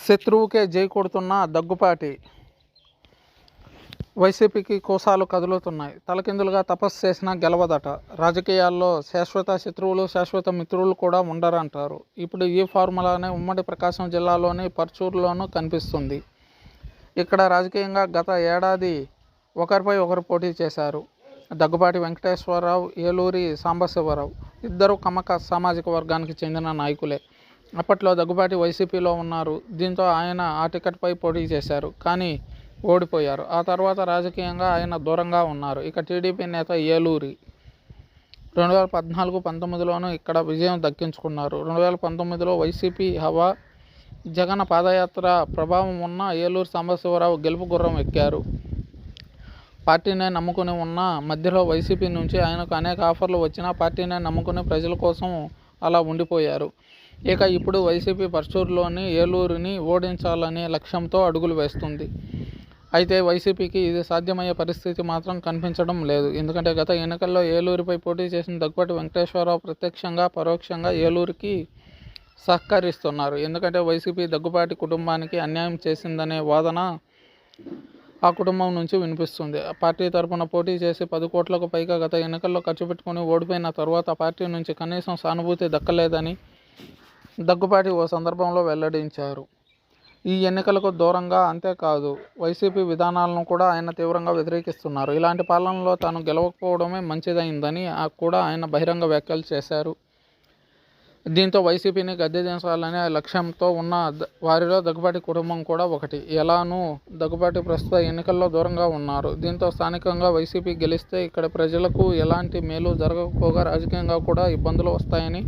శత్రువుకే జై కొడుతున్న దగ్గుపాటి. వైసీపీకి కోసాలు కదులుతున్నాయి. తలకిందులుగా తపస్సు చేసినా గెలవదట. రాజకీయాల్లో శాశ్వత శత్రువులు, శాశ్వత మిత్రులు కూడా ఉండరంటారు. ఇప్పుడు ఈ ఫార్ములానే ఉమ్మడి ప్రకాశం జిల్లాలోని పర్చూరులోనూ కనిపిస్తుంది. ఇక్కడ రాజకీయంగా గత ఏడాది ఒకరిపై ఒకరు పోటీ చేశారు. దగ్గుపాటి వెంకటేశ్వరరావు, ఏలూరి సాంబశివరావు ఇద్దరు కమ్మక సామాజిక వర్గానికి చెందిన నాయకులే. అప్పట్లో దగ్గుపాటి వైసీపీలో ఉన్నారు. దీంతో ఆయన ఆ టికెట్పై పోటీ చేశారు, కానీ ఓడిపోయారు. ఆ తర్వాత రాజకీయంగా ఆయన దూరంగా ఉన్నారు. ఇక టీడీపీ నేత ఏలూరి 2014-19లోనూ ఇక్కడ విజయం దక్కించుకున్నారు. 2019లో వైసీపీ హవా, జగన్ పాదయాత్ర ప్రభావం ఉన్న ఏలూరు సాంబశివరావు గెలుపు గుర్రం ఎక్కారు. పార్టీనే నమ్ముకుని ఉన్న మధ్యలో వైసీపీ నుంచి ఆయనకు అనేక ఆఫర్లు వచ్చినా పార్టీనే నమ్ముకుని ప్రజల కోసం అలా ఉండిపోయారు. ఇక ఇప్పుడు వైసీపీ పర్చూరులోని ఏలూరుని ఓడించాలనే లక్ష్యంతో అడుగులు వేస్తుంది. అయితే వైసీపీకి ఇది సాధ్యమయ్యే పరిస్థితి మాత్రం కనిపించడం లేదు. ఎందుకంటే గత ఎన్నికల్లో ఏలూరుపై పోటీ చేసిన దగ్గుపాటి వెంకటేశ్వరరావు ప్రత్యక్షంగా పరోక్షంగా ఏలూరుకి సహకరిస్తున్నారు. ఎందుకంటే వైసీపీ దగ్గుపాటి కుటుంబానికి అన్యాయం చేసిందనే వాదన ఆ కుటుంబం నుంచి వినిపిస్తుంది. పార్టీ తరపున పోటీ చేసి 10 కోట్లకు పైగా గత ఎన్నికల్లో ఖర్చు పెట్టుకుని ఓడిపోయిన తర్వాత పార్టీ నుంచి కనీసం సానుభూతి దక్కలేదని దగ్గుపాటి ఓ సందర్భంలో వెల్లడించారు. ఈ ఎన్నికలకు దూరంగా, అంతేకాదు వైసీపీ విధానాలను కూడా ఆయన తీవ్రంగా వ్యతిరేకిస్తున్నారు. ఇలాంటి పాలనలో తాను గెలవకపోవడమే మంచిదైందని కూడా ఆయన బహిరంగ వ్యాఖ్యలు చేశారు. దీంతో వైసీపీని గద్దెదించాలనే లక్ష్యంతో ఉన్న వారిలో దగ్గుపాటి కుటుంబం కూడా ఒకటి. ఎలానూ దగ్గుపాటి ప్రస్తుత ఎన్నికల్లో దూరంగా ఉన్నారు. దీంతో స్థానికంగా వైసీపీ గెలిస్తే ఇక్కడ ప్రజలకు ఎలాంటి మేలు జరగకపోగా రాజకీయంగా కూడా ఇబ్బందులు వస్తాయని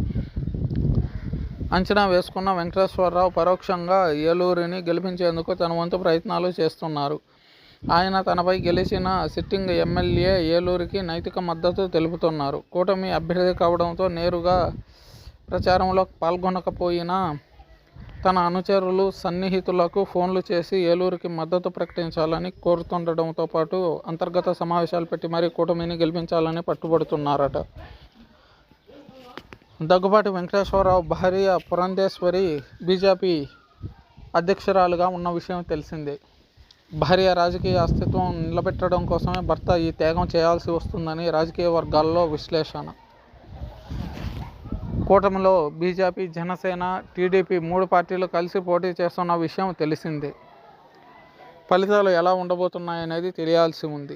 అంచనా వేసుకున్న వెంకటేశ్వరరావు పరోక్షంగా ఏలూరిని గెలిపించేందుకు తన వంతు ప్రయత్నాలు చేస్తున్నారు. ఆయన తనపై గెలిచిన సిట్టింగ్ ఎమ్మెల్యే ఏలూరికి నైతిక మద్దతు తెలుపుతున్నారు. కూటమి అభ్యర్థి కావడంతో నేరుగా ప్రచారంలో పాల్గొనకపోయినా తన అనుచరులు, సన్నిహితులకు ఫోన్లు చేసి ఏలూరుకి మద్దతు ప్రకటించాలని కోరుతుండడంతో పాటు అంతర్గత సమావేశాలు పెట్టి మరీ కూటమిని గెలిపించాలని పట్టుబడుతున్నారట. దగ్గుపాటి వెంకటేశ్వరరావు భార్య పురంధేశ్వరి బీజేపీ అధ్యక్షురాలుగా ఉన్న విషయం తెలిసిందే. భార్య రాజకీయ అస్తిత్వం నిలబెట్టడం కోసమే భర్త ఈ త్యాగం చేయాల్సి వస్తుందని రాజకీయ వర్గాల్లో విశ్లేషణ. కూటమిలో బీజేపీ, జనసేన, టీడీపీ 3 పార్టీలు కలిసి పోటీ చేస్తున్న విషయం తెలిసిందే. ఫలితాలు ఎలా ఉండబోతున్నాయనేది తెలియాల్సి ఉంది.